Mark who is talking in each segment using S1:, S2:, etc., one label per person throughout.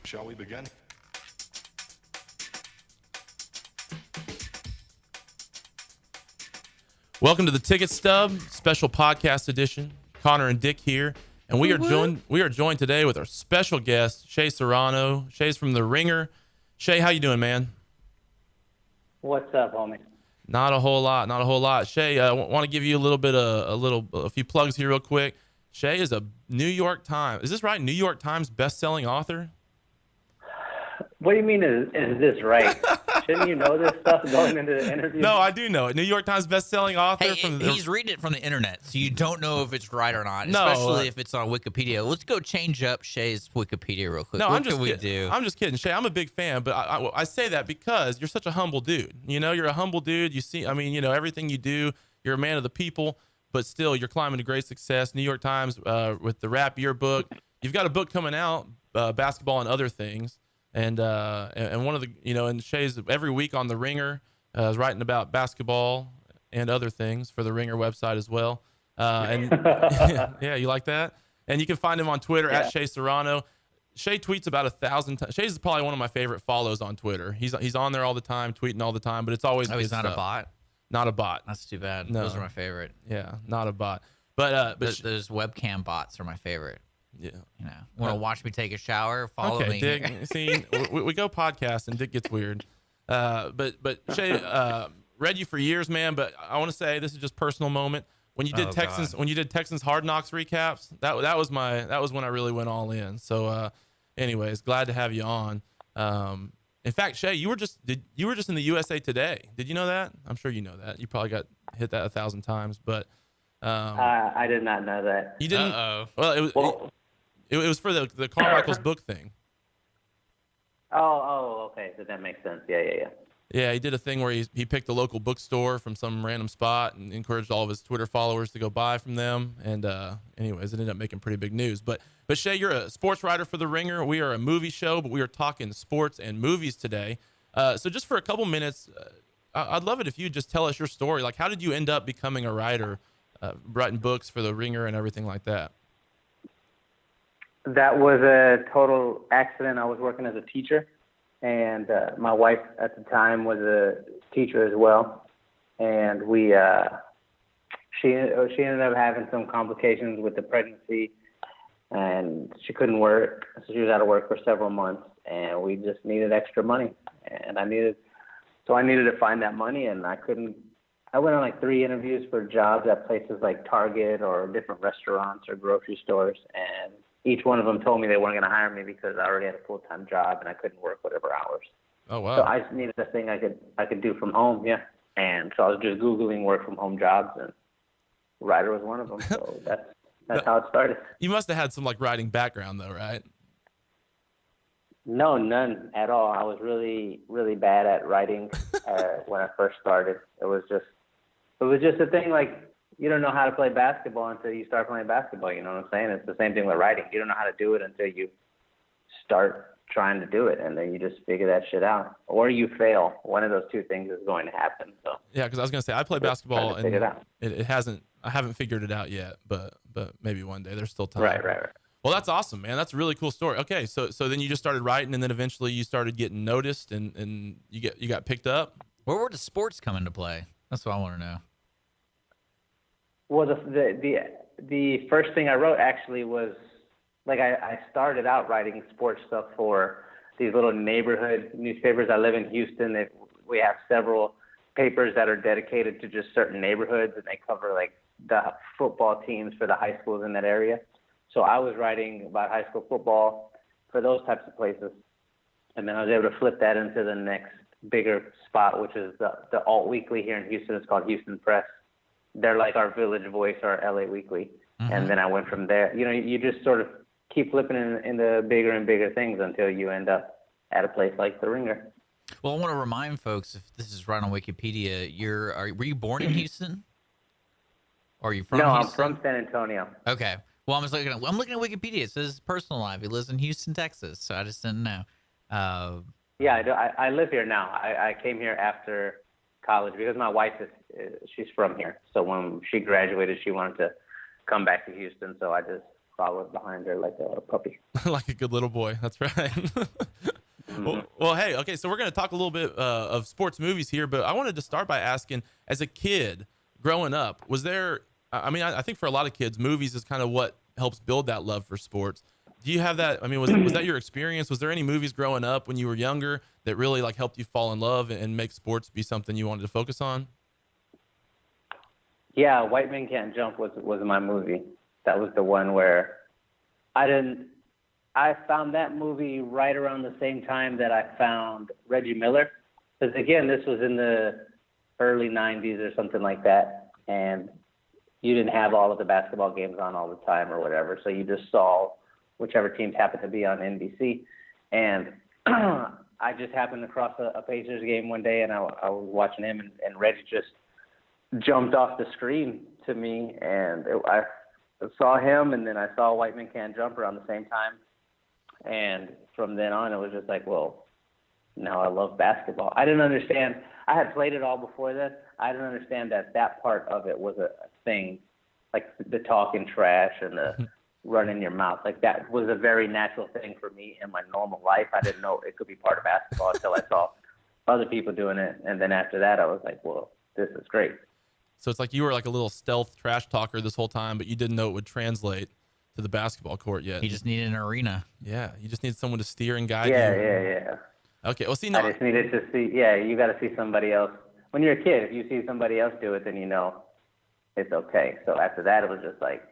S1: Shall we begin?
S2: Welcome to the Ticket Stub special podcast edition. Connor and Dick here, and we are joined today with our special guest, Shea Serrano. Shea's from The Ringer. Shea, how you doing, man?
S3: What's up, homie?
S2: Not a whole lot. Shea, I want to give you a few plugs here real quick. Shea is a New York Times. Is this right? New York Times best-selling author?
S3: What do you mean is this right? Shouldn't you know this stuff going into the interview?
S2: No, I do know it. New York Times best-selling author.
S4: Hey, he's reading it from the internet, so you don't know if it's right or not,
S2: No,
S4: especially if it's on Wikipedia. Let's go change up Shea's Wikipedia real quick.
S2: No,
S4: what
S2: I'm just
S4: can we
S2: kidding.
S4: do?
S2: I'm just kidding, Shea. I'm a big fan, but I say that because you're such a humble dude. You know, you're a humble dude. You see, I mean, you know, everything you do, you're a man of the people, but still, you're climbing to great success. New York Times with the Rap Yearbook. You've got a book coming out, Basketball and Other Things. And one of the, you know, and Shea's every week on The Ringer is writing about basketball and other things for The Ringer website as well. And yeah, you like that? And you can find him on Twitter at Shea Serrano. Shea tweets about 1,000 times. Shea's probably one of my favorite follows on Twitter. He's on there all the time, tweeting all the time, but it's always
S4: Oh, he's
S2: good
S4: not
S2: stuff.
S4: a bot?
S2: Not a bot.
S4: That's too bad.
S2: No.
S4: Those are my favorite.
S2: Yeah, not a bot. But
S4: Those webcam bots are my favorite.
S2: yeah.
S4: You know, want to watch me take a shower? Follow
S2: Okay,
S4: me.
S2: Dick. See, we go podcast and Dick gets weird. But Shea, read you for years, man. But I want to say this is just personal moment. When you did Texans Hard Knocks recaps, that was when I really went all in. So, anyways, glad to have you on. In fact, Shea, you were just in the USA Today. Did you know that? I'm sure you know that. You probably got hit that 1,000 times, but
S3: I did not know that.
S2: you didn't.
S4: Uh-oh.
S2: Well, it was for the Carmichael's book thing.
S3: Oh, okay. So that makes sense. Yeah.
S2: Yeah, he did a thing where he picked a local bookstore from some random spot and encouraged all of his Twitter followers to go buy from them. And anyways, it ended up making pretty big news. But Shea, you're a sports writer for The Ringer. We are a movie show, but we are talking sports and movies today. So just for a couple minutes, I'd love it if you just tell us your story. Like, how did you end up becoming a writer, writing books for The Ringer and everything like that?
S3: That was a total accident. I was working as a teacher, and my wife at the time was a teacher as well. And she ended up having some complications with the pregnancy, and she couldn't work. So she was out of work for several months, and we just needed extra money. And I needed to find that money, and I couldn't. I went on like 3 interviews for jobs at places like Target or different restaurants or grocery stores, and each one of them told me they weren't going to hire me because I already had a full-time job and I couldn't work whatever hours.
S2: Oh, wow.
S3: So I just needed a thing I could do from home, yeah. And so I was just Googling work from home jobs, and writer was one of them. So that's how it started.
S2: You must have had some like writing background though, right?
S3: No, none at all. I was really, really bad at writing when I first started. It was just a thing like, you don't know how to play basketball until you start playing basketball. You know what I'm saying? It's the same thing with writing. You don't know how to do it until you start trying to do it, and then you just figure that shit out. Or you fail. One of those two things is going to happen. So
S2: Yeah, because I was gonna say I play basketball
S3: figure it out.
S2: and it hasn't. I haven't figured it out yet, but maybe one day. There's still time.
S3: Right.
S2: Well, that's awesome, man. That's a really cool story. Okay, so then you just started writing, and then eventually you started getting noticed, and you got picked up.
S4: Where does sports come into play? That's what I want to know.
S3: Well, the first thing I wrote actually was, like, I started out writing sports stuff for these little neighborhood newspapers. I live in Houston. We have several papers that are dedicated to just certain neighborhoods, and they cover like the football teams for the high schools in that area. So I was writing about high school football for those types of places, and then I was able to flip that into the next bigger spot, which is the alt weekly here in Houston. It's called Houston Press. They're like our Village Voice, our LA Weekly. Mm-hmm. And then I went from there. You know, you just sort of keep flipping into bigger and bigger things until you end up at a place like The Ringer.
S4: Well, I want to remind folks, if this is right on Wikipedia, were you born in Houston? Or are you from Houston?
S3: No, I'm from San Antonio.
S4: Okay. Well, I'm looking at Wikipedia. It says personal life. He lives in Houston, Texas. So I just didn't know.
S3: Yeah, I do. I live here now. I came here after college because my wife she's from here. So when she graduated, she wanted to come back to Houston. So I just followed behind her like a puppy.
S2: Like a good little boy. That's right. Well, hey, okay, so we're going to talk a little bit of sports movies here, but I wanted to start by asking, as a kid growing up, was there, I mean, I think for a lot of kids, movies is kind of what helps build that love for sports. Do you have that? I mean, was that your experience? Was there any movies growing up when you were younger that really like helped you fall in love and make sports be something you wanted to focus on?
S3: Yeah, White Men Can't Jump was my movie. That was the one where I found that movie right around the same time that I found Reggie Miller. Because again, this was in the early 90s or something like that. And you didn't have all of the basketball games on all the time or whatever. So you just saw whichever teams happened to be on NBC. And I just happened across a Pacers game one day, and I was watching him, and Reggie just jumped off the screen to me. And I saw him, and then I saw White Men Can't Jump around the same time. And from then on, it was just like, well, now I love basketball. I didn't understand. I had played it all before this. I didn't understand that part of it was a thing, like the talking trash and the running your mouth. Like that was a very natural thing for me in my normal life. I didn't know it could be part of basketball until I saw other people doing it. And then after that, I was like, well, this is great.
S2: So it's like you were like a little stealth trash talker this whole time, but you didn't know it would translate to the basketball court yet.
S4: He just needed an arena.
S2: Yeah, you just need someone to steer and guide you.
S3: Yeah.
S2: Okay, well, see, no.
S3: I just needed to see, you got to see somebody else. When you're a kid, if you see somebody else do it, then you know it's okay. So after that, it was just like,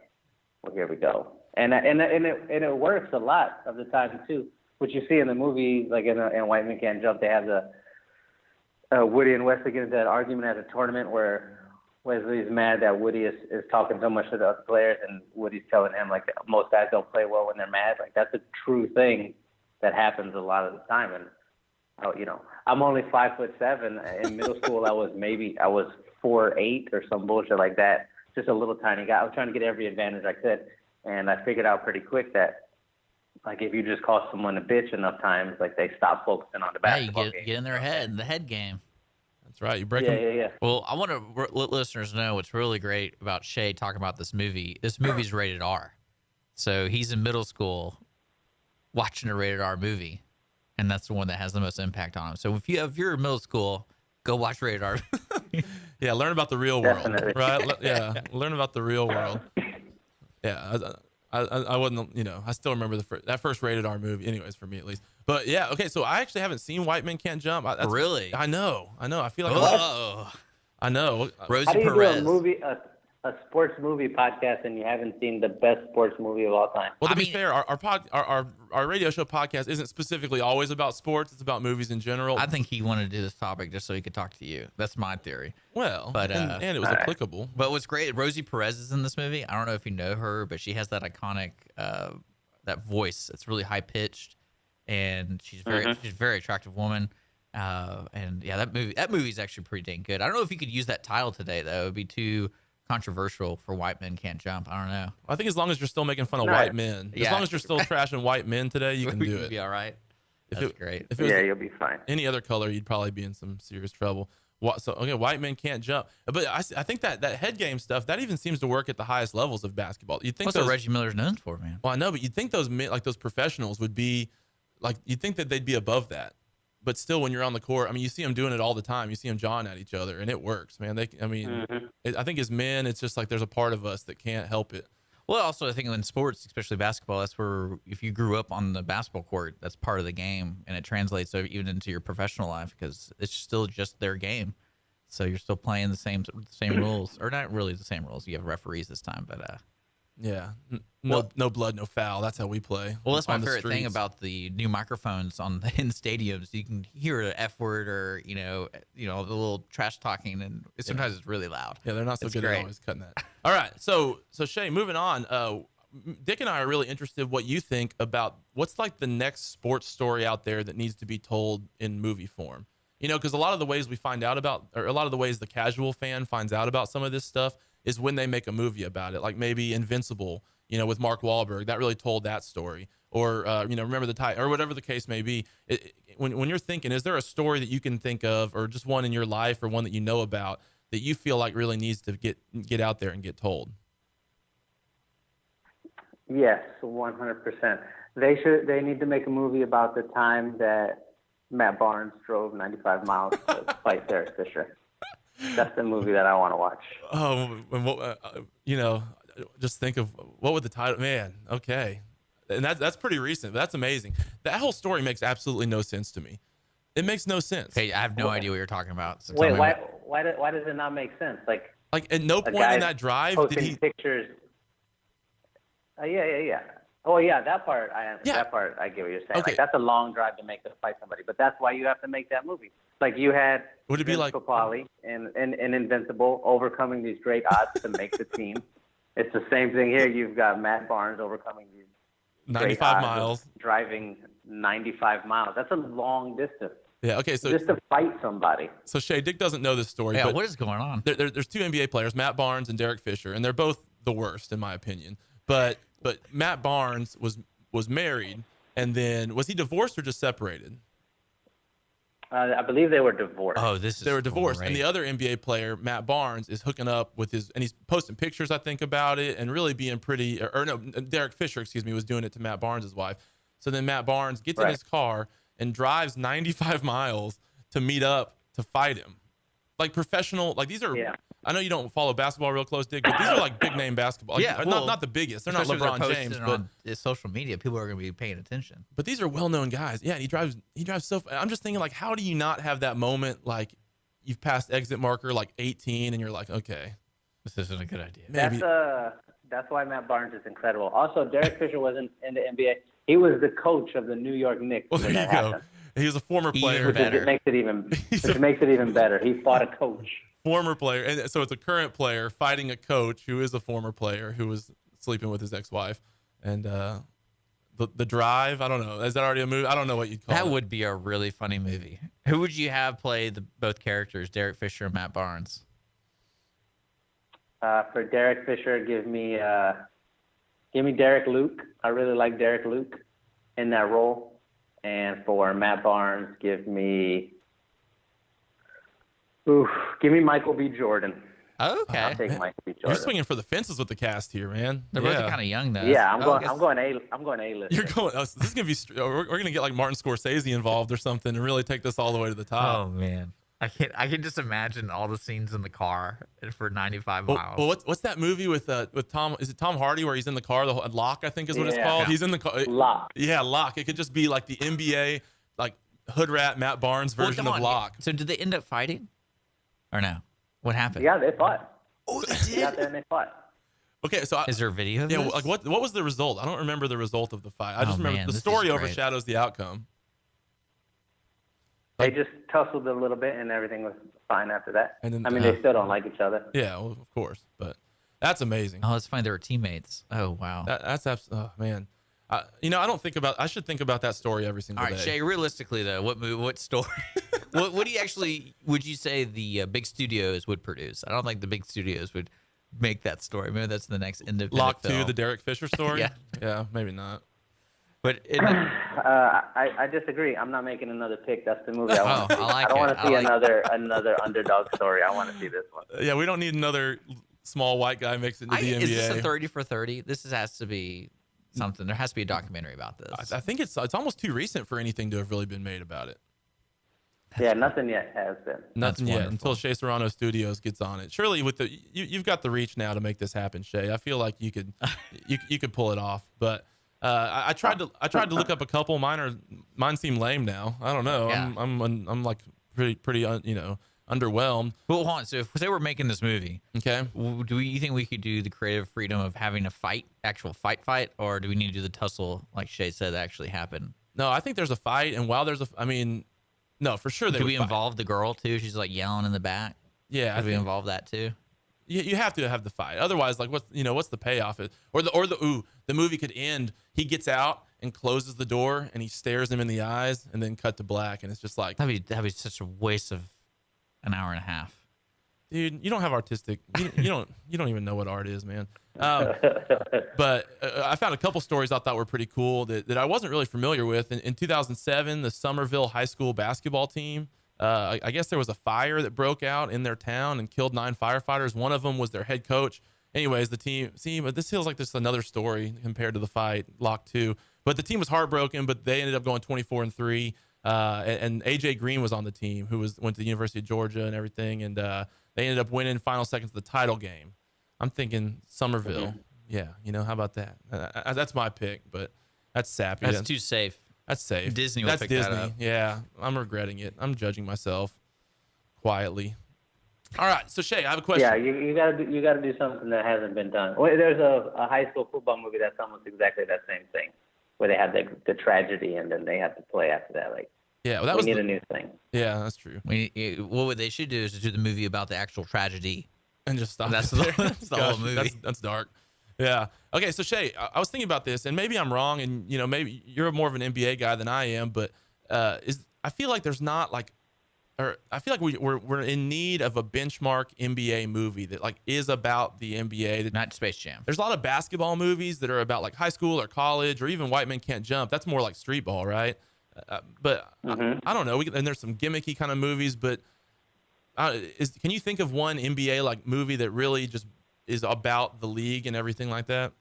S3: well, here we go. And it works a lot of the time, too. What you see in the movie, like in White Men Can't Jump, they have the Woody and Wesley get into that argument at a tournament where Wesley's mad that Woody is talking so much to the other players, and Woody's telling him, like, most guys don't play well when they're mad. Like, that's a true thing that happens a lot of the time. And, I'm only 5'7". In middle school, I was 4'8" or some bullshit like that. Just a little tiny guy. I was trying to get every advantage I could. And I figured out pretty quick that, like, if you just call someone a bitch enough times, like, they stop focusing on the basketball game.
S4: Get in their head, the head game.
S2: That's right. You break them.
S3: Yeah.
S4: Well, I want to let listeners know what's really great about Shea talking about this movie. This movie's rated R. So he's in middle school watching a rated R movie, and that's the one that has the most impact on him. So if you're in middle school, go watch rated R.
S2: Yeah, learn about the real world.
S3: Definitely.
S2: Right? Yeah, learn about the real world. Yeah, I wouldn't, I still remember that first rated R movie, anyways, for me at least. But yeah, okay, so I actually haven't seen White Men Can't Jump.
S4: Really?
S2: I know. I feel like I know.
S4: Rosie
S3: How do you
S4: Perez.
S3: do a sports movie podcast and you haven't seen the best sports movie of all time?
S2: Well, to be fair, our radio show podcast isn't specifically always about sports. It's about movies in general.
S4: I think he wanted to do this topic just so he could talk to you. That's my theory.
S2: Well,
S4: but
S2: and it was applicable.
S4: But what's great, Rosie Perez is in this movie. I don't know if you know her, but she has that iconic that voice. It's really high pitched, and she's a very attractive woman. And yeah, that movie's actually pretty dang good. I don't know if you could use that title today though. It'd be too controversial for White Men Can't Jump. I don't know.
S2: I think as long as you're still making fun of white men, as long as you're still trashing white men today, you can do it.
S4: Be all right. That's great.
S2: If it was
S3: you'll be fine.
S2: any other color, you'd probably be in some serious trouble. So okay, White Men Can't Jump, but I think that head game stuff that even seems to work at the highest levels of basketball. You'd think
S4: That's what Reggie Miller's known for, man.
S2: Well, I know, but you'd think those professionals would be like, you'd think that they'd be above that. But still, when you're on the court, I mean, you see them doing it all the time. You see them jawing at each other, and it works, man. I think as men, it's just like there's a part of us that can't help it.
S4: Well, also, I think in sports, especially basketball, that's where if you grew up on the basketball court, that's part of the game, and it translates even into your professional life because it's still just their game. So you're still playing the same rules, or not really the same rules. You have referees this time, but
S2: yeah, no blood, no foul. That's how we play.
S4: Well, that's my favorite
S2: streets.
S4: thing about the new microphones in stadiums. You can hear an F word or the little trash talking, and sometimes it's really loud.
S2: Yeah, they're not so good
S4: great.
S2: at always cutting that. All right, so Shea, moving on. Dick and I are really interested in what you think about what's like the next sports story out there that needs to be told in movie form. Because a lot of the ways we find out about, or a lot of the ways the casual fan finds out about some of this stuff is when they make a movie about it, like maybe Invincible, with Mark Wahlberg, that really told that story, or Remember the Titans, or whatever the case may be. When you're thinking, is there a story that you can think of, or just one in your life, or one that you know about that you feel like really needs to get out there and get told?
S3: Yes, 100%. They need to make a movie about the time that Matt Barnes drove 95 miles to fight Derek Fisher. That's the movie that I want to watch.
S2: Oh, and what, just think of what would the title, man. Okay. And that's pretty recent, but that's amazing. That whole story makes absolutely no sense to me. It makes no sense.
S4: Hey, I have no idea what you're talking about. So
S3: Wait, why does it not make sense? Like
S2: at no point in that drive did he
S3: pictures. Yeah. Oh yeah, that part I get what you're saying.
S2: Okay.
S3: Like that's a long drive to make to fight somebody, but that's why you have to make that movie. Like you had
S2: Would it be like
S3: Papali and Invincible overcoming these great odds to make the team. It's the same thing here. You've got Matt Barnes overcoming these
S2: 95 miles,
S3: driving 95 miles. That's a long distance.
S2: Yeah. Okay. So
S3: just to fight somebody.
S2: So Shea, Dick doesn't know this story.
S4: Yeah.
S2: But
S4: What is going on?
S2: There's two NBA players, Matt Barnes and Derek Fisher, and they're both the worst in my opinion. But Matt Barnes was married, and then was he divorced or just separated?
S3: I believe they were divorced.
S4: Oh,
S2: they were divorced,
S4: great.
S2: And the other NBA player, Matt Barnes, is hooking up with and he's posting pictures, I think, about it, and really being pretty. Or no, Derek Fisher, excuse me, was doing it to Matt Barnes' wife. So then Matt Barnes gets in his car and drives 95 miles to meet up to fight him, like professional. Like these are.
S3: Yeah.
S2: I know you don't follow basketball real close, Dick, but these are like big name basketball. Like,
S4: Yeah,
S2: not the biggest. They're not LeBron James, but
S4: on social media, people are going to be paying attention.
S2: But these are well-known guys. Yeah, and he drives so. I'm just thinking, like, how do you not have that moment? Like, you've passed exit marker like 18, and you're like, okay,
S4: this isn't a good idea.
S2: Maybe.
S3: That's why Matt Barnes is incredible. Also, Derek Fisher wasn't in the NBA. He was the coach of the New York Knicks.
S2: Well, there you go. He was a former player.
S3: Which makes it even better. He fought a coach.
S2: Former player, and so it's a current player fighting a coach who is a former player who was sleeping with his ex-wife, and the drive. I don't know. Is that already a movie? I don't know what you'd call it.
S4: That would be a really funny movie. Who would you have play both characters, Derek Fisher and Matt Barnes?
S3: For Derek Fisher, give me Derek Luke. I really like Derek Luke in that role, and for Matt Barnes, give me Michael B. Jordan.
S4: Okay.
S3: I'll take Michael B. Jordan.
S2: You're swinging for the fences with the cast here, man.
S4: They're both kind of young though.
S3: Yeah, I'm going A-list.
S2: You're going. This is gonna be. We're gonna get like Martin Scorsese involved or something and really take this all the way to the top.
S4: Oh man, I can just imagine all the scenes in the car for 95 miles.
S2: Well, what's that movie with Tom? Is it Tom Hardy where he's in the car? The Lock, I think is what it's called.
S3: Yeah.
S2: He's in the car.
S3: Lock.
S2: Yeah, Lock. It could just be like the NBA, like hood rat Matt Barnes version of Lock.
S4: So did they end up fighting, or no? What happened?
S3: Yeah, they fought.
S4: Oh, they
S3: They
S4: did.
S3: got there and they fought.
S2: Okay, so
S4: Is there a video? Of
S2: yeah,
S4: this?
S2: like what was the result? I don't remember the result of the fight. I just remember
S4: man,
S2: the
S4: this
S2: story
S4: is great.
S2: overshadows the outcome.
S3: They just tussled a little bit and everything was fine after that.
S2: And then,
S3: they still don't like each other.
S2: Yeah, well, of course, but that's amazing.
S4: Oh, it's fine. They were teammates. Oh wow.
S2: Oh man, I don't think about. I should think about that story every single
S4: All right,
S2: day.
S4: Shea. Realistically, though, what story? what do you actually? Would you say the big studios would produce? I don't think the big studios would make that story. Maybe that's the next independent
S2: Lock
S4: film.
S2: 2, the Derek Fisher story.
S4: Yeah.
S2: Maybe not.
S4: But
S3: I disagree. I'm not making another pick. That's the movie I want to see.
S4: I like
S3: I don't
S4: it.
S3: want to
S4: I
S3: see
S4: like
S3: another underdog story. I want to see this one.
S2: Yeah, we don't need another small white guy mixed into the NBA.
S4: Is this a 30 for 30? This has to be something. There has to be a documentary about this.
S2: I think it's almost too recent for anything to have really been made about it.
S3: Yeah, nothing yet has been.
S2: Nothing yet
S4: wonderful.
S2: until Shea Serrano Studios gets on it. Surely with you've got the reach now to make this happen, Shea. I feel like you could you could pull it off. But I tried to look up a couple. Mine seem lame now. I don't know.
S4: Yeah.
S2: I'm like pretty underwhelmed.
S4: But hold on. So if they were making this movie,
S2: Okay.
S4: do you think we could do the creative freedom of having a actual fight, or do we need to do the tussle like Shea said that actually happened?
S2: No, I think there's a fight, and while there's no, for sure they
S4: Do
S2: would
S4: we
S2: fight.
S4: involve the girl too? She's like yelling in the back.
S2: Yeah,
S4: Do we involve that too?
S2: You have to have the fight. Otherwise, like what's the payoff? The movie could end. He gets out and closes the door, and he stares him in the eyes, and then cut to black, and it's just like
S4: That'd be such a waste of an hour and a half.
S2: dude, you don't have artistic. You don't even know what art is, man. But I found a couple stories I thought were pretty cool that I wasn't really familiar with. In 2007, the Somerville High School basketball team. I guess there was a fire that broke out in their town and killed 9 firefighters. One of them was their head coach, anyways, the team, but this feels like this is another story compared to the fight, Lock 2. But the team was heartbroken, but they ended up going 24-3. And AJ Green was on the team, who went to the University of Georgia and everything. And they ended up winning final seconds of the title game. I'm thinking Somerville.
S3: Mm-hmm.
S2: Yeah, how about that? That's my pick, but that's sappy.
S4: That's too safe.
S2: That's safe.
S4: Disney will
S2: That's
S4: pick
S2: Disney.
S4: that up.
S2: Yeah, I'm regretting it. I'm judging myself quietly. All right, so Shea, I have a question.
S3: Yeah, you gotta do something that hasn't been done. Well, there's a high school football movie that's almost exactly that same thing, where they have the tragedy and then they have to play after that. Like,
S2: Yeah, well, that
S3: we
S2: was
S3: need a new thing.
S2: Yeah, that's true.
S4: What they should do is do the movie about the actual tragedy.
S2: And just stop.
S4: That's
S2: it there.
S4: that's the whole
S2: Gosh,
S4: movie.
S2: That's dark. Yeah. Okay, so Shea, I was thinking about this, and maybe I'm wrong, and maybe you're more of an NBA guy than I am, but I feel like there's not like, or I feel like we're in need of a benchmark NBA movie that like is about the NBA.
S4: Not Space Jam.
S2: There's a lot of basketball movies that are about like high school or college or even White Men Can't Jump. That's more like street ball, right? But I don't know. And there's some gimmicky kind of movies, but can you think of one NBA like movie that really just is about the league and everything like that?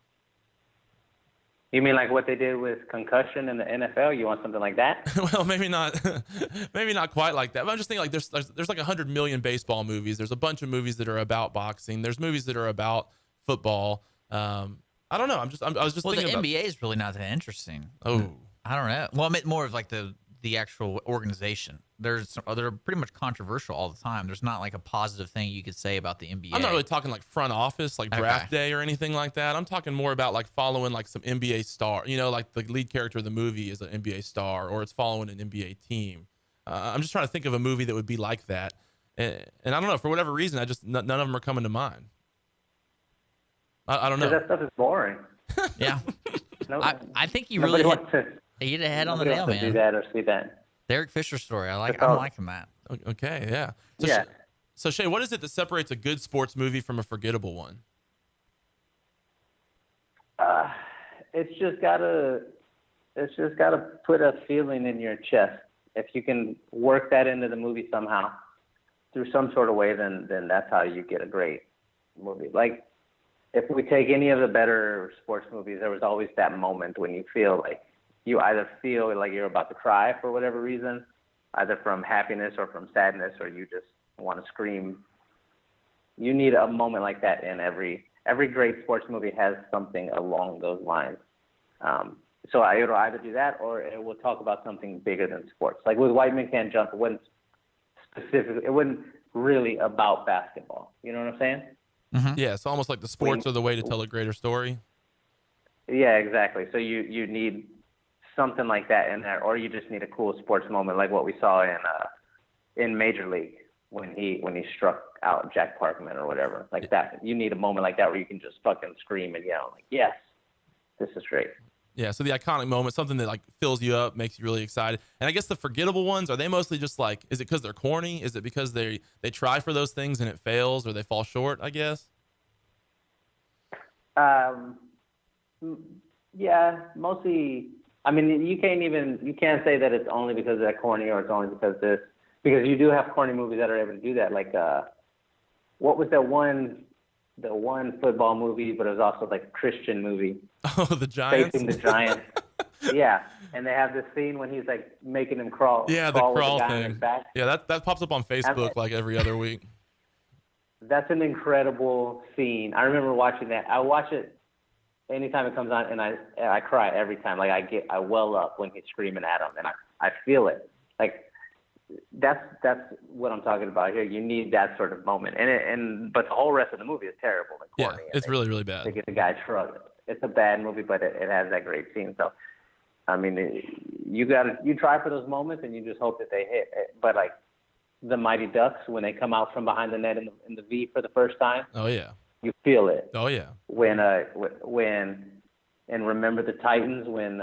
S3: You mean like what they did with concussion in the NFL? You want something like that?
S2: Well, maybe not, maybe not quite like that. But I'm just thinking like there's like 100 million baseball movies. There's a bunch of movies that are about boxing. There's movies that are about football. I don't know. I was just thinking
S4: the
S2: about.
S4: NBA is really not that interesting.
S2: Oh,
S4: I don't know. Well, I meant more of like the actual organization. They're pretty much controversial all the time. There's not like a positive thing you could say about the NBA.
S2: I'm not really talking like front office, like draft day or anything like that. I'm talking more about like following like some NBA star. Like the lead character of the movie is an NBA star, or it's following an NBA team. I'm just trying to think of a movie that would be like that. And I don't know, for whatever reason, none of them are coming to mind. I don't know.
S3: That stuff is boring.
S4: Yeah.
S3: No,
S4: I think you really
S3: wants to.
S4: hit a head on the
S3: Nobody
S4: nail,
S3: wants to do
S4: man.
S3: that or see that.
S4: Derek Fisher's story. I'm
S3: all.
S4: liking that.
S2: Okay, yeah. So
S3: Yeah.
S2: So Shea, what is it that separates a good sports movie from a forgettable one?
S3: It's just gotta put a feeling in your chest. If you can work that into the movie somehow, through some sort of way, then that's how you get a great movie. Like, if we take any of the better sports movies, there was always that moment when you feel like you either feel like you're about to cry for whatever reason, either from happiness or from sadness, or you just want to scream. You need a moment like that in every great sports movie has something along those lines. So it'll either do that or it will talk about something bigger than sports. Like with White Men Can't Jump, it wasn't really about basketball. You know what I'm saying?
S4: Mm-hmm.
S2: Yeah, it's almost like the sports are the way to tell a greater story.
S3: Yeah, exactly. So you need something like that in there, or you just need a cool sports moment like what we saw in Major League when he struck out Jack Parkman or whatever. Like that. You need a moment like that where you can just fucking scream and yell like, yes, this is great.
S2: Yeah, so the iconic moment, something that like fills you up, makes you really excited. And I guess the forgettable ones, are they mostly just like, is it because they're corny? Is it because they try for those things and it fails, or they fall short, I guess?
S3: Yeah, mostly. I mean, you can't say that it's only because they're corny or it's only because you do have corny movies that are able to do that. Like, what was that one football movie, but it was also like a Christian movie.
S2: Oh, the Giants?
S3: Facing the Giants. Yeah, and they have this scene when he's like making him crawl.
S2: Yeah, the crawl
S3: with the guy on his
S2: thing.
S3: back.
S2: Yeah, that pops up on Facebook like every other week.
S3: That's an incredible scene. I remember watching that. I watch it anytime it comes on, and I cry every time. Like I well up when he's screaming at him, and I feel it. Like that's what I'm talking about here. You need that sort of moment, but the whole rest of the movie is terrible and corny.
S2: Yeah, it's really, really bad.
S3: They get the guy shrugged. It's a bad movie, but it has that great scene. So, I mean, you try for those moments, and you just hope that they hit. But like the Mighty Ducks, when they come out from behind the net in the V for the first time.
S2: Oh yeah.
S3: You feel it.
S2: Oh yeah.
S3: When Remember the Titans, when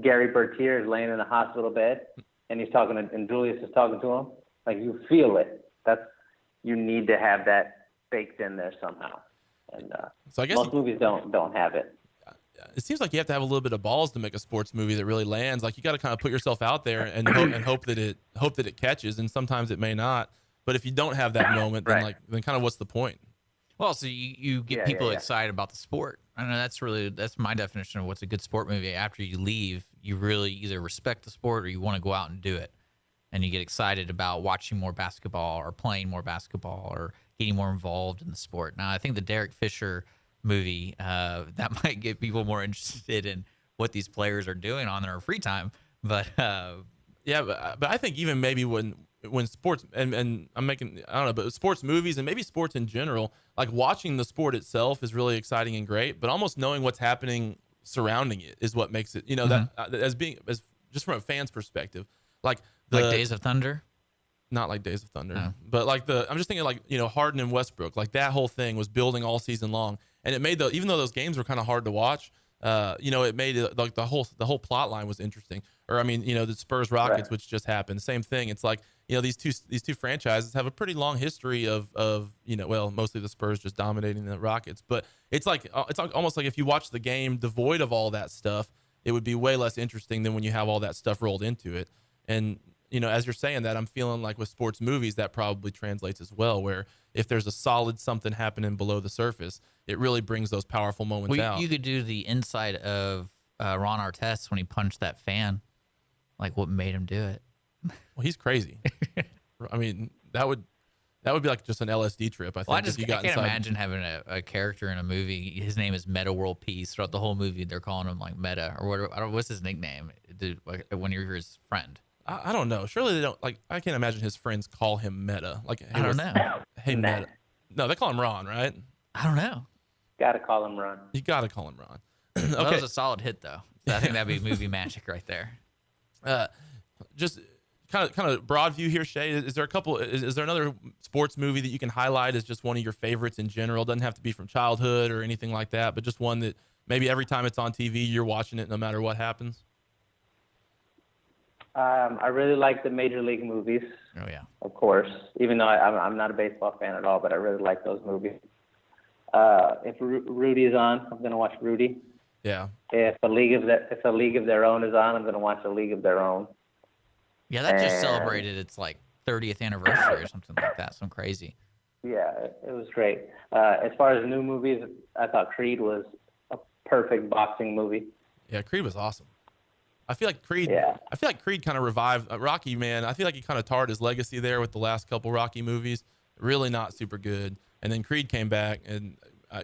S3: Gary Bertier is laying in a hospital bed and he's talking and Julius is talking to him, like you feel it. You need to have that baked in there somehow. And
S2: so I guess
S3: most movies don't have it.
S2: It seems like you have to have a little bit of balls to make a sports movie that really lands. Like you got to kind of put yourself out there and hope that it catches, and sometimes it may not. But if you don't have that moment, then
S3: Right.
S2: then kind of what's the point?
S4: Well, so you get people excited about the sport. I know that's my definition of what's a good sport movie. After you leave, you really either respect the sport or you want to go out and do it. And you get excited about watching more basketball or playing more basketball or getting more involved in the sport. Now, I think the Derek Fisher movie, that might get people more interested in what these players are doing on their free time. But
S2: yeah, but I think even maybe when sports and I'm making, I don't know, but sports movies and maybe sports in general, like watching the sport itself is really exciting and great, but almost knowing what's happening surrounding it is what makes it, that as just from a fan's perspective, like
S4: Days of Thunder.
S2: Not like Days of Thunder, but like I'm just thinking like, Harden and Westbrook, like that whole thing was building all season long, and it made even though those games were kind of hard to watch, it made it like the whole plot line was interesting. Or I mean, the Spurs Rockets, which just happened, same thing. It's like, these two franchises have a pretty long history of mostly the Spurs just dominating the Rockets, but it's almost like if you watch the game devoid of all that stuff, it would be way less interesting than when you have all that stuff rolled into it. And as you're saying that, I'm feeling like with sports movies that probably translates as well, where if there's a solid something happening below the surface, it really brings those powerful moments out.
S4: You could do the inside of Ron Artest when he punched that fan, like what made him do it.
S2: Well, he's crazy. I mean, that would be like just an LSD trip. I think.
S4: Well, I can't imagine having a character in a movie. His name is Meta World Peace. Throughout the whole movie, they're calling him like Meta or whatever. I don't know, what's his nickname? When you're his friend.
S2: I don't know. Surely they don't like. I can't imagine his friends call him Meta. Like, hey,
S4: I don't know.
S2: Hey, Meta. No, they call him Ron, right?
S4: I don't know.
S3: Gotta call him Ron.
S2: You gotta call him Ron.
S4: Okay. Well, that was a solid hit, though. So I think that'd be movie magic right there.
S2: Just kind of broad view here, Shea. Is there is there another sports movie that you can highlight as just one of your favorites in general? Doesn't have to be from childhood or anything like that, but just one that maybe every time it's on TV, you're watching it no matter what happens.
S3: I really like the Major League movies.
S4: Oh yeah,
S3: of course. Even though I'm not a baseball fan at all, but I really like those movies. If Rudy's on, I'm gonna watch Rudy.
S2: Yeah.
S3: If a League of Their Own is on, I'm gonna watch A League of Their Own.
S4: Yeah, that just celebrated its like 30th anniversary or something like that. Some crazy.
S3: Yeah, it was great. As far as new movies, I thought Creed was a perfect boxing movie.
S2: Yeah, Creed was awesome. I feel like Creed kind of revived Rocky, man. I feel like he kind of tarred his legacy there with the last couple Rocky movies. Really not super good. And then Creed came back, and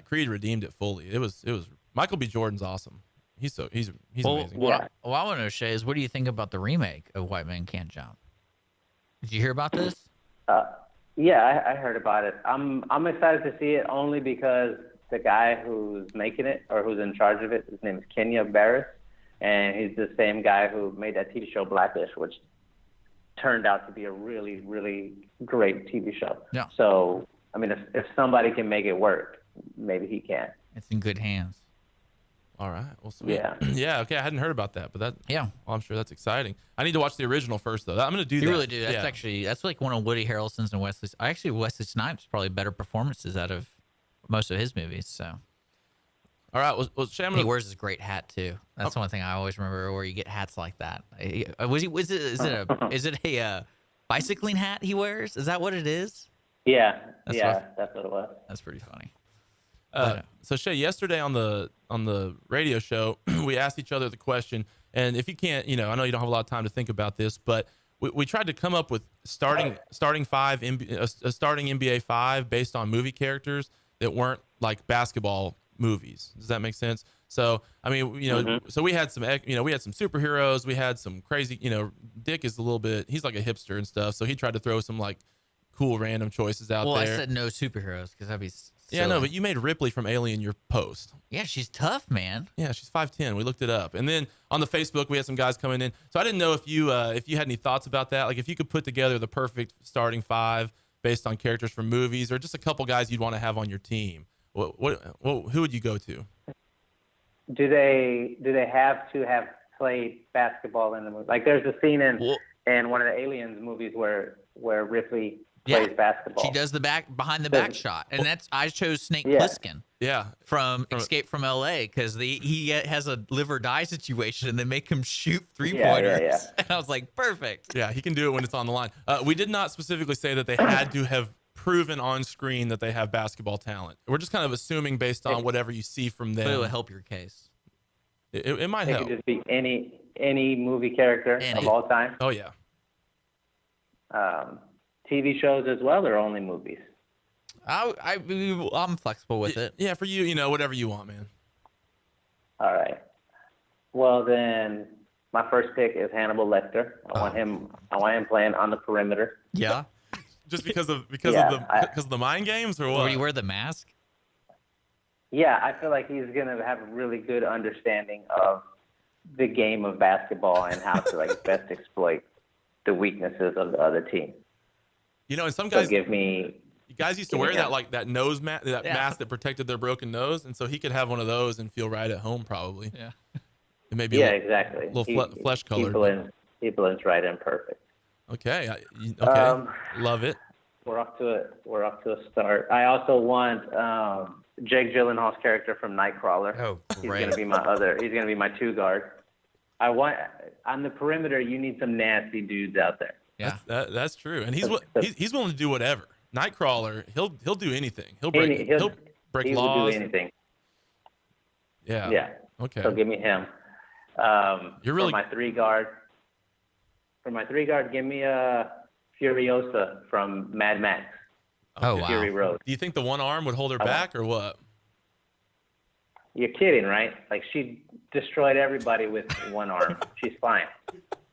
S2: Creed redeemed it fully. It was Michael B. Jordan's awesome. He's amazing.
S4: What I want to know, Shea, is what do you think about the remake of White Man Can't Jump? Did you hear about this?
S3: Yeah, I heard about it. I'm excited to see it only because the guy who's making it or who's in charge of it, his name is Kenya Barris, and he's the same guy who made that TV show Blackish, which turned out to be a really, really great TV show.
S4: Yeah.
S3: So, I mean, if somebody can make it work, maybe he can.
S4: It's in good hands.
S2: All right. Well, sweet.
S3: Yeah.
S2: Yeah. Okay. I hadn't heard about that, but that.
S4: Yeah.
S2: Well, I'm sure that's exciting. I need to watch the original first, though. I'm going to do that.
S4: You really do. That's like one of Woody Harrelson's and Wesley. Wesley Snipes probably better performances out of most of his movies. So.
S2: All right. Well, Shea,
S4: he wears his great hat too. That's the one thing I always remember where you get hats like that. Is it a bicycling hat he wears? Is that what it is?
S3: Yeah. That's what it was.
S4: That's pretty funny.
S2: So Shea, yesterday on the radio show, we asked each other the question, and if you can't, I know you don't have a lot of time to think about this, but we tried to come up with starting five, a starting NBA five based on movie characters that weren't like basketball movies. Does that make sense? So I mean, so we had some superheroes, we had some crazy, Dick is he's like a hipster and stuff, so he tried to throw some like cool random choices out there.
S4: Well, I said no superheroes because that'd be silly.
S2: Yeah, no, but you made Ripley from Alien your post.
S4: Yeah, she's tough, man.
S2: Yeah, she's 5'10". We looked it up, and then on the Facebook we had some guys coming in. So I didn't know if you had any thoughts about that. Like if you could put together the perfect starting five based on characters from movies, or just a couple guys you'd want to have on your team. Who would you go to?
S3: Do they have to have played basketball in the movie? Like there's a scene in one of the Aliens movies where Ripley plays basketball.
S4: She does the behind the back shot, and I chose Snake Plissken.
S2: Yeah,
S4: from Escape from L.A. because he has a live or die situation, and they make him shoot 3-pointers. Yeah. And I was like, perfect.
S2: Yeah, he can do it when it's on the line. We did not specifically say that they had to have proven on screen that they have basketball talent. We're just kind of assuming based on whatever you see from them.
S4: But it will help your case.
S2: It might
S3: It
S2: help.
S3: could just be any movie character of all time.
S2: Oh yeah.
S3: TV shows as well, or only movies?
S4: I'm flexible with it.
S2: Yeah, for you, you know, whatever you want, man.
S3: All right. Well, then my first pick is Hannibal Lecter. I want him playing on the perimeter.
S4: Yeah.
S2: Just because of the mind games, or what?
S4: Or you wear the mask?
S3: Yeah, I feel like he's gonna have a really good understanding of the game of basketball and how to like best exploit the weaknesses of the other team.
S2: You know, and some
S3: So
S2: guys guys used to wear that nose mask, mask that protected their broken nose, and so he could have one of those and feel right at home probably.
S4: Yeah.
S2: It may be
S3: exactly.
S2: little flesh colored.
S3: He blends right in perfect.
S2: Okay. Okay. Love it.
S3: We're off to a start. I also want Jake Gyllenhaal's character from Nightcrawler.
S4: Oh,
S3: He's
S4: great.
S3: gonna be my 2 guard. I want on the perimeter. You need some nasty dudes out there.
S4: Yeah.
S2: That's true, and he's willing to do whatever. Nightcrawler, he'll do anything. He'll break
S3: He
S2: laws.
S3: will do anything.
S2: Yeah.
S3: Yeah.
S2: Okay.
S3: So give me him.
S2: You're really
S3: for my 3 guard. For my 3 guard, give me Furiosa from Mad Max.
S4: Oh, wow.
S3: Fury Road.
S2: Do you think the one arm would hold her back, or what?
S3: You're kidding, right? Like she destroyed everybody with one arm. She's fine.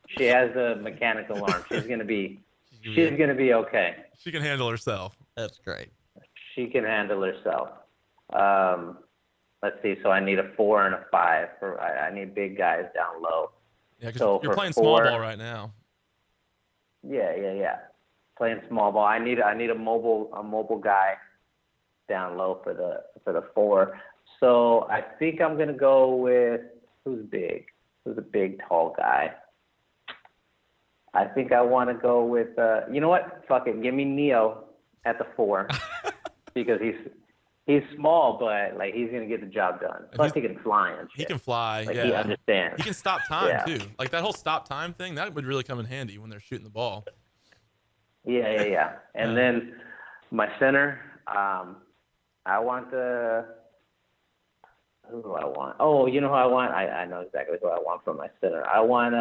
S3: She has a mechanical arm. She's gonna be okay.
S2: She can handle herself.
S4: That's great.
S3: She can handle herself. Let's see. So I need a 4 and a 5. I need big guys down low.
S2: Yeah, because
S3: So
S2: you're
S3: for
S2: playing
S3: 4,
S2: small ball right now.
S3: Yeah. Playing small ball. I need a mobile guy down low for the 4. So I think I'm gonna go with who's big. Who's a big tall guy? I think I want to go with you know what? Fuck it. Give me Neo at the 4 because he's small, but like he's gonna get the job done. Plus he can fly and shit.
S2: He can fly.
S3: Like,
S2: yeah.
S3: he understands.
S2: He can stop time
S3: Yeah.
S2: too. Like that whole stop time thing, that would really come in handy when they're shooting the ball.
S3: Yeah. And then my center, I want who do I want? Oh, you know who I want? I know exactly who I want from my center. I want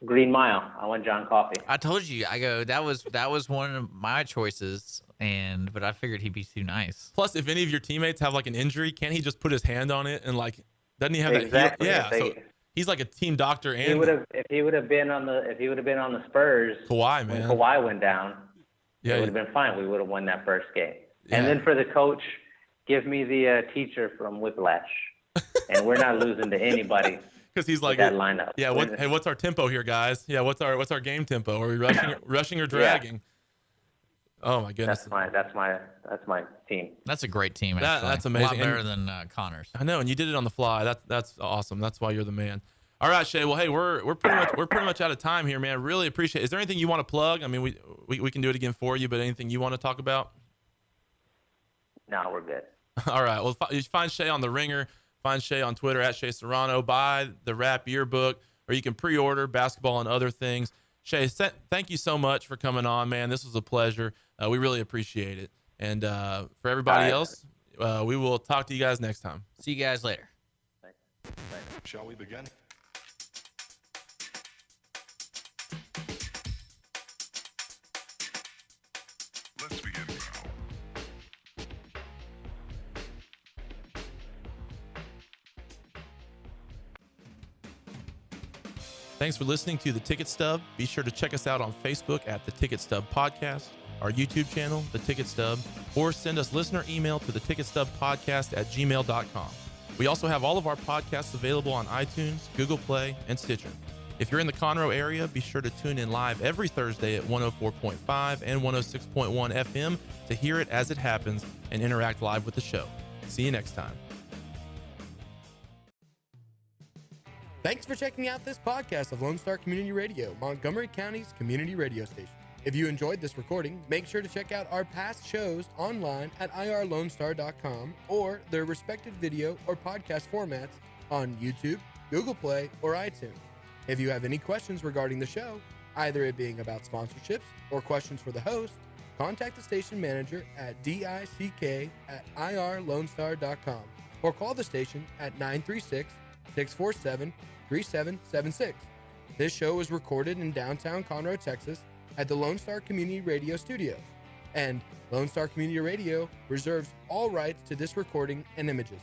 S3: Green Mile. I want John Coffey.
S4: I told you. I go. That was one of my choices, but I figured he'd be too nice.
S2: Plus, if any of your teammates have like an injury, can't he just put his hand on it and like doesn't he have
S3: Exactly.
S2: that? Yeah. So he's like a team doctor. And
S3: If he would have been on the Spurs,
S2: Kawhi, man.
S3: when Kawhi went down,
S2: Yeah.
S3: it would have been fine. We would have won that first game.
S2: Yeah.
S3: And then for the coach, give me the teacher from Whiplash, and we're not losing to anybody.
S2: Because he's like
S3: that lineup.
S2: Yeah. What's our tempo here, guys? Yeah. What's our game tempo? Are we rushing or dragging? Oh my goodness.
S3: That's my team.
S4: That's a great team.
S2: That's
S4: actually.
S2: amazing.
S4: A lot better than Connor's.
S2: I know, and you did it on the fly. That's awesome. That's why you're the man. All right, Shea. Well, hey, we're pretty much out of time here, man. Really appreciate it. Is there anything you want to plug? I mean, we can do it again for you, but anything you want to talk about?
S3: No, we're good.
S2: All right. Well, you find Shea on The Ringer. Find Shea on Twitter at Shea Serrano. Buy the Rap Yearbook, or you can pre-order Basketball and Other Things. Shea, thank you so much for coming on, man. This was a pleasure. We really appreciate it. And for everybody else, we will talk to you guys next time.
S4: See you guys later.
S3: Thanks.
S1: Shall we begin? Let's begin now.
S2: Thanks for listening to The Ticket Stub. Be sure to check us out on Facebook at The Ticket Stub Podcast, our YouTube channel, The Ticket Stub, or send us listener email to theticketstubpodcast@gmail.com. We also have all of our podcasts available on iTunes, Google Play, and Stitcher. If you're in the Conroe area, be sure to tune in live every Thursday at 104.5 and 106.1 FM to hear it as it happens and interact live with the show. See you next time.
S5: Thanks for checking out this podcast of Lone Star Community Radio, Montgomery County's community radio station. If you enjoyed this recording, make sure to check out our past shows online at irlonestar.com or their respective video or podcast formats on YouTube, Google Play, or iTunes. If you have any questions regarding the show, either it being about sponsorships or questions for the host, contact the station manager at dick@irlonestar.com or call the station at 936-647-3776. This show was recorded in downtown Conroe, Texas at the Lone Star Community Radio Studios, and Lone Star Community Radio reserves all rights to this recording and images.